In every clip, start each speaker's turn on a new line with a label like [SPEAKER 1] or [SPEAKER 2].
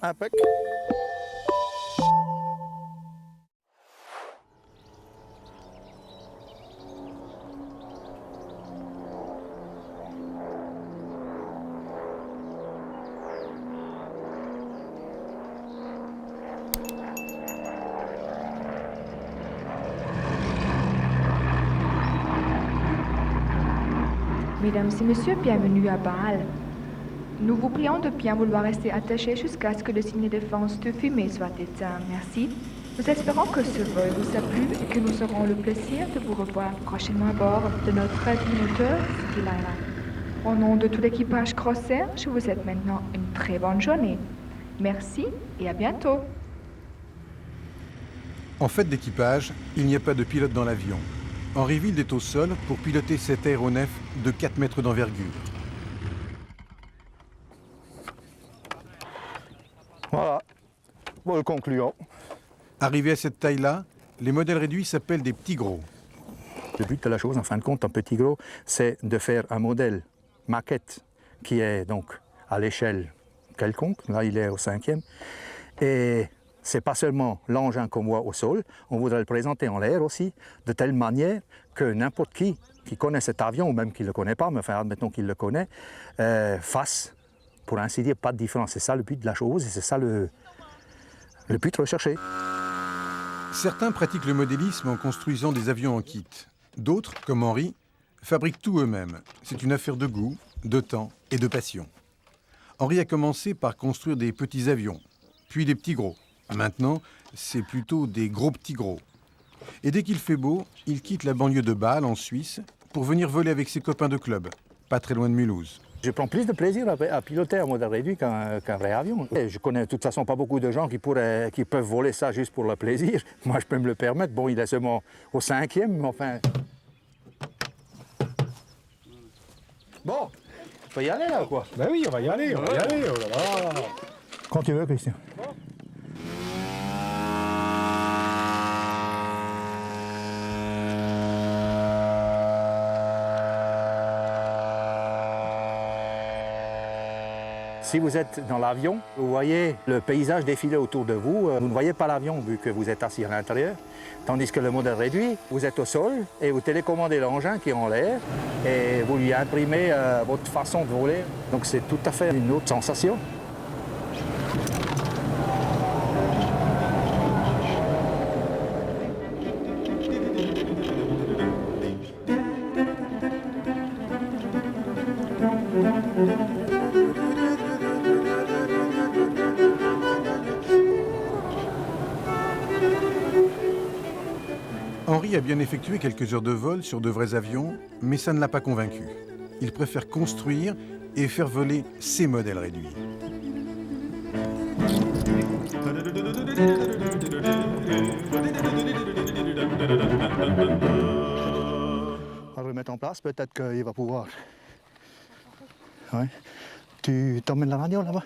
[SPEAKER 1] impec.
[SPEAKER 2] Mesdames et messieurs, bienvenue à Bâle. Nous vous prions de bien vouloir rester attachés jusqu'à ce que le signe de défense de fumée soit éteint. Merci. Nous espérons que ce vol vous a plu et que nous aurons le plaisir de vous revoir prochainement à bord de notre moteur Skyliner. Au nom de tout l'équipage Crossair, je vous souhaite maintenant une très bonne journée. Merci et à bientôt.
[SPEAKER 3] En fait d'équipage, il n'y a pas de pilote dans l'avion. Henri Wild est au sol pour piloter cet aéronef de 4 mètres d'envergure.
[SPEAKER 1] Voilà, vol concluant.
[SPEAKER 3] Arrivé à cette taille-là, les modèles réduits s'appellent des petits gros.
[SPEAKER 1] Le but de la chose, en fin de compte, en petit gros, c'est de faire un modèle maquette qui est donc à l'échelle quelconque. Là, il est au 5e. Et c'est pas seulement l'engin qu'on voit au sol, on voudrait le présenter en l'air aussi, de telle manière que n'importe qui connaît cet avion, ou même qui ne le connaît pas, mais enfin admettons qu'il le connaît, fasse, pour ainsi dire, pas de différence. C'est ça le but de la chose et c'est ça le but recherché.
[SPEAKER 3] Certains pratiquent le modélisme en construisant des avions en kit. D'autres, comme Henri, fabriquent tout eux-mêmes. C'est une affaire de goût, de temps et de passion. Henri a commencé par construire des petits avions, puis des petits gros. Maintenant, c'est plutôt des gros petits gros. Et dès qu'il fait beau, il quitte la banlieue de Bâle, en Suisse, pour venir voler avec ses copains de club, pas très loin de Mulhouse.
[SPEAKER 1] Je prends plus de plaisir à piloter un modèle réduit qu'un vrai avion. Et je connais de toute façon pas beaucoup de gens qui peuvent voler ça juste pour le plaisir. Moi, je peux me le permettre. Bon, il est seulement au 5e, mais enfin... Bon, on peut y aller là ou quoi?
[SPEAKER 4] Ben oui, on va y aller, oh là là.
[SPEAKER 1] Quand tu veux, Christian. Si vous êtes dans l'avion, vous voyez le paysage défiler autour de vous. Vous ne voyez pas l'avion vu que vous êtes assis à l'intérieur. Tandis que le modèle réduit, vous êtes au sol et vous télécommandez l'engin qui est en l'air et vous lui imprimez votre façon de voler. Donc c'est tout à fait une autre sensation.
[SPEAKER 3] Henri a bien effectué quelques heures de vol sur de vrais avions, mais ça ne l'a pas convaincu. Il préfère construire et faire voler ses modèles réduits.
[SPEAKER 1] On va le remettre en place, peut-être qu'il va pouvoir. Ouais. Tu t'emmènes la radio là-bas?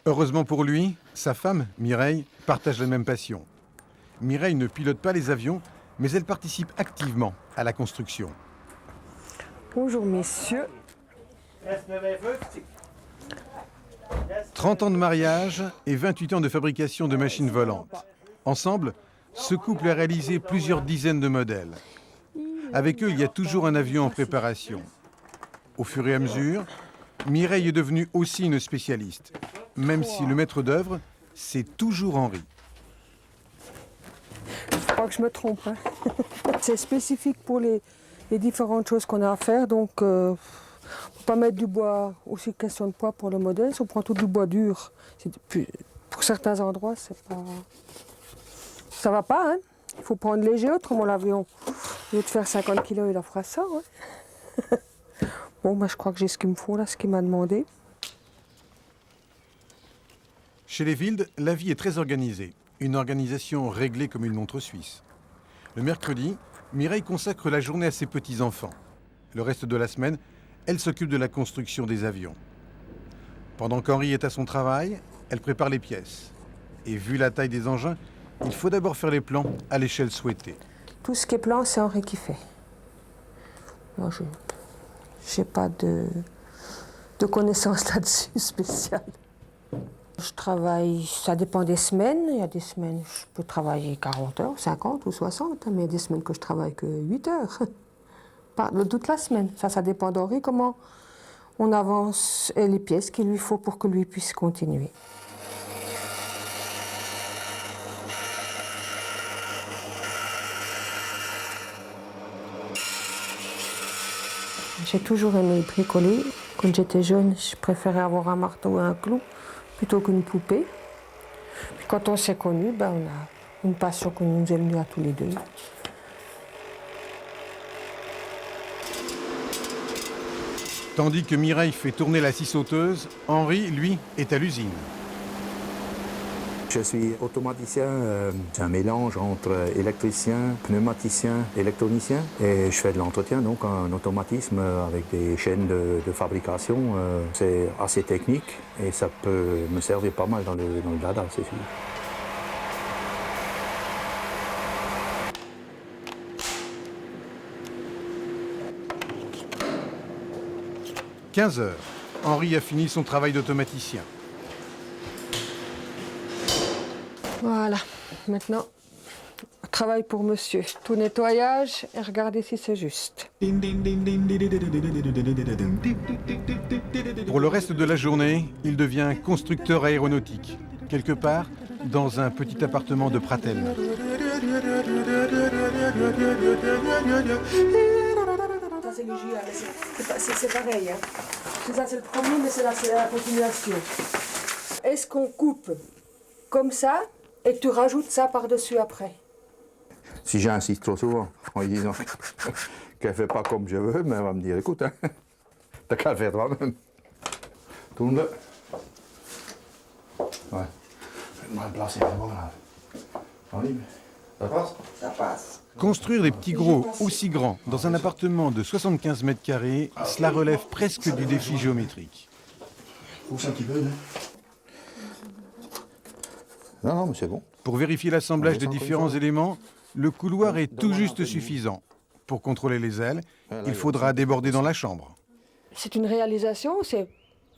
[SPEAKER 3] Heureusement pour lui, sa femme, Mireille, partage la même passion. Mireille ne pilote pas les avions, mais elle participe activement à la construction.
[SPEAKER 5] Bonjour messieurs.
[SPEAKER 3] 30 ans de mariage et 28 ans de fabrication de machines volantes. Ensemble, ce couple a réalisé plusieurs dizaines de modèles. Avec eux, il y a toujours un avion en préparation. Au fur et à mesure, Mireille est devenue aussi une spécialiste, même si le maître d'œuvre, c'est toujours Henri.
[SPEAKER 5] Je crois que je me trompe. Hein. C'est spécifique pour les différentes choses qu'on a à faire, donc on ne peut pas mettre du bois, aussi question de poids pour le modèle, si on prend tout du bois dur, pour certains endroits, c'est pas... ça va pas, hein. Il faut prendre léger, autrement l'avion, au lieu de faire 50 kg, il en fera ça. Ouais. Bon, bah, je crois que j'ai ce qu'il me faut là, ce qu'il m'a demandé.
[SPEAKER 3] Chez les Wild, la vie est très organisée. Une organisation réglée comme une montre suisse. Le mercredi, Mireille consacre la journée à ses petits-enfants. Le reste de la semaine, elle s'occupe de la construction des avions. Pendant qu'Henri est à son travail, elle prépare les pièces. Et vu la taille des engins, il faut d'abord faire les plans à l'échelle souhaitée.
[SPEAKER 5] Tout ce qui est plan, c'est Henri qui fait. Moi, je n'ai pas de connaissances là-dessus spéciales. Je travaille, ça dépend des semaines. Il y a des semaines, je peux travailler 40 heures, 50 ou 60, mais il y a des semaines que je travaille que 8 heures. Pas toute la semaine. Ça dépend d'Henri, comment on avance et les pièces qu'il lui faut pour que lui puisse continuer. J'ai toujours aimé bricoler. Quand j'étais jeune, je préférais avoir un marteau et un clou plutôt qu'une poupée. Puis quand on s'est connus, on a une passion qui nous est venue à tous les deux.
[SPEAKER 3] Tandis que Mireille fait tourner la scie sauteuse, Henri, lui, est à l'usine.
[SPEAKER 1] Je suis automaticien, c'est un mélange entre électricien, pneumaticien, électronicien. Et je fais de l'entretien, donc un automatisme avec des chaînes de fabrication. C'est assez technique et ça peut me servir pas mal dans le dada, c'est sûr.
[SPEAKER 3] « 15 heures. Henri a fini son travail d'automaticien.
[SPEAKER 5] Voilà, maintenant, travail pour monsieur. Tout nettoyage et regardez si c'est juste.
[SPEAKER 3] Pour le reste de la journée, il devient constructeur aéronautique, quelque part dans un petit appartement de Prattel.
[SPEAKER 5] Ça, c'est le JA, c'est pareil. Hein. Ça, c'est le premier, mais c'est la continuation. Est-ce qu'on coupe comme ça et tu rajoutes ça par-dessus après?
[SPEAKER 1] Si j'insiste trop souvent, en lui disant qu'elle ne fait pas comme je veux, mais elle va me dire, écoute, hein, t'as qu'à le faire toi-même. Tourne-le. Ouais. Fais-moi le placer, c'est bon là. Henri, ça passe?
[SPEAKER 5] Ça passe.
[SPEAKER 3] Construire des petits gros aussi grands dans un appartement de 75 mètres carrés, cela relève presque du défi géométrique.
[SPEAKER 1] Pousse un petit peu, là. Non, mais c'est bon.
[SPEAKER 3] Pour vérifier l'assemblage des différents éléments, le couloir est tout juste suffisant. Pour contrôler les ailes, il faudra déborder dans la chambre.
[SPEAKER 5] C'est une réalisation, c'est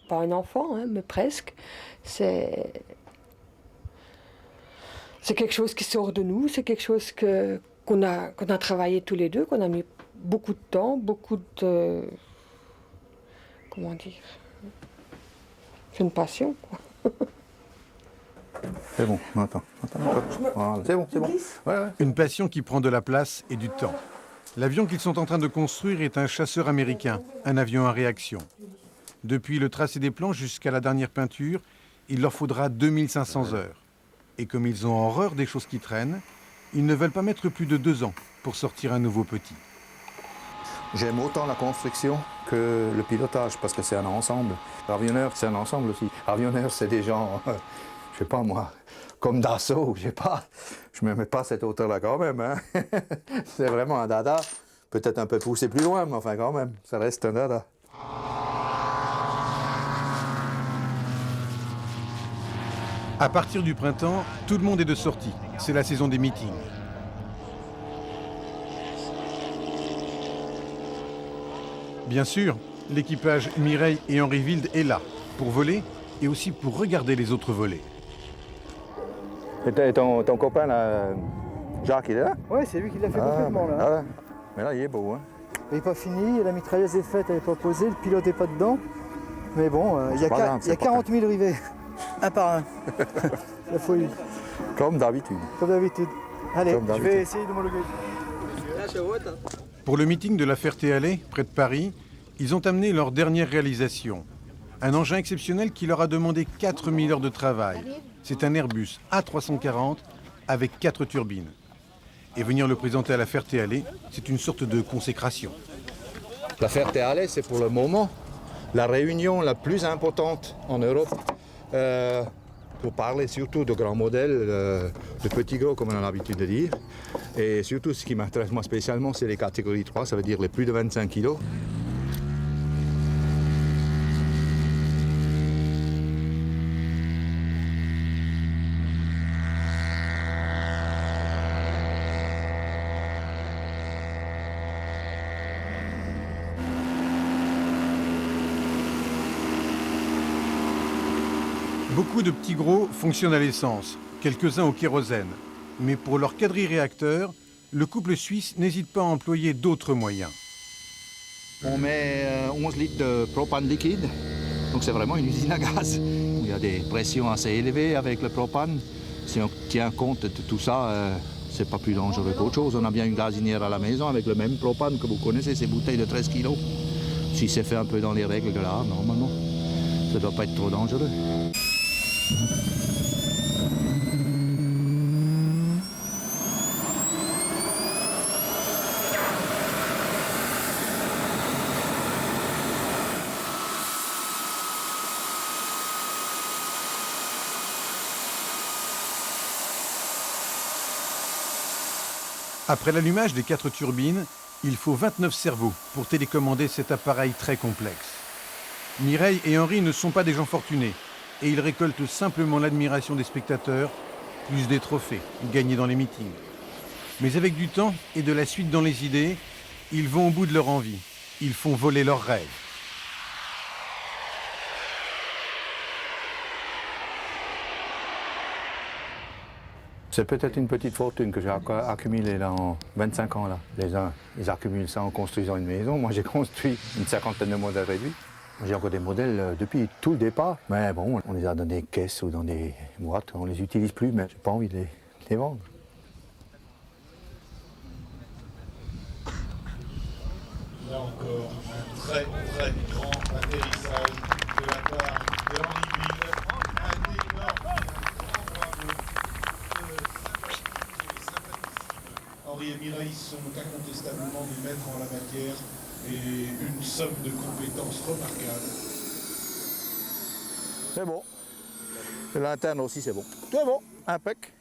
[SPEAKER 5] pas un enfant, hein, mais presque. C'est quelque chose qui sort de nous, c'est quelque chose qu'on a travaillé tous les deux, qu'on a mis beaucoup de temps, beaucoup de... Comment dire? C'est une passion, quoi.
[SPEAKER 1] C'est bon, attends. Voilà, c'est bon. Ouais.
[SPEAKER 3] Une passion qui prend de la place et du temps. L'avion qu'ils sont en train de construire est un chasseur américain, un avion à réaction. Depuis le tracé des plans jusqu'à la dernière peinture, il leur faudra 2500 heures. Et comme ils ont horreur des choses qui traînent, ils ne veulent pas mettre plus de 2 ans pour sortir un nouveau petit.
[SPEAKER 1] J'aime autant la construction que le pilotage, parce que c'est un ensemble. L'avionneur, c'est un ensemble aussi. L'avionneur, c'est des gens, je sais pas moi, comme Dassault, je me mets pas à cette hauteur-là quand même. Hein. C'est vraiment un dada, peut-être un peu poussé plus loin, mais enfin quand même, ça reste un dada.
[SPEAKER 3] À partir du printemps, tout le monde est de sortie. C'est la saison des meetings. Bien sûr, l'équipage Mireille et Henri Wilde est là, pour voler et aussi pour regarder les autres voler.
[SPEAKER 1] Et ton copain, là, Jacques, il est là?
[SPEAKER 6] Ouais, c'est lui qui l'a fait complètement là.
[SPEAKER 1] Ah ouais. Mais là, il est beau. Hein.
[SPEAKER 6] Il n'est pas fini, la mitrailleuse est faite, elle n'est pas posée, le pilote n'est pas dedans. Mais bon, il y a 40 000 rivets, un par un. La folie.
[SPEAKER 1] Comme d'habitude.
[SPEAKER 6] Comme d'habitude. Allez, je vais essayer de m'homologuer.
[SPEAKER 3] Pour le meeting de la Ferté-Alais, près de Paris, ils ont amené leur dernière réalisation. Un engin exceptionnel qui leur a demandé 4000 heures de travail. C'est un Airbus A340 avec 4 turbines. Et venir le présenter à la Ferté-Alais, c'est une sorte de consécration.
[SPEAKER 1] La Ferté-Alais, c'est pour le moment la réunion la plus importante en Europe pour parler surtout de grands modèles, de petits gros comme on a l'habitude de dire. Et surtout, ce qui m'intéresse moi spécialement, c'est les catégories 3, ça veut dire les plus de 25 kilos.
[SPEAKER 3] Beaucoup de petits gros fonctionnent à l'essence, quelques-uns au kérosène. Mais pour leur quadri-réacteur, le couple suisse n'hésite pas à employer d'autres moyens.
[SPEAKER 1] On met 11 litres de propane liquide, donc c'est vraiment une usine à gaz. Il y a des pressions assez élevées avec le propane. Si on tient compte de tout ça, c'est pas plus dangereux qu'autre chose. On a bien une gazinière à la maison avec le même propane que vous connaissez, ces bouteilles de 13 kg. Si c'est fait un peu dans les règles de l'art, normalement, ça ne doit pas être trop dangereux.
[SPEAKER 3] Après l'allumage des 4 turbines, il faut 29 cerveaux pour télécommander cet appareil très complexe. Mireille et Henri ne sont pas des gens fortunés et ils récoltent simplement l'admiration des spectateurs, plus des trophées gagnés dans les meetings. Mais avec du temps et de la suite dans les idées, ils vont au bout de leur envie. Ils font voler leurs rêves.
[SPEAKER 1] C'est peut-être une petite fortune que j'ai accumulée là en 25 ans. Là. Les uns, ils accumulent ça en construisant une maison. Moi, j'ai construit une 50aine de modèles réduits. J'ai encore des modèles depuis tout le départ. Mais bon, on les a dans des caisses ou dans des boîtes. On ne les utilise plus, mais j'ai pas envie de les vendre.
[SPEAKER 7] Là encore, un très grand atterrissage de la part de Henri Ville. Un énorme Henri et Mireille sont incontestablement des maîtres en la matière et une somme de compétences remarquables.
[SPEAKER 1] C'est bon. L'interne aussi, c'est bon. C'est bon, impec.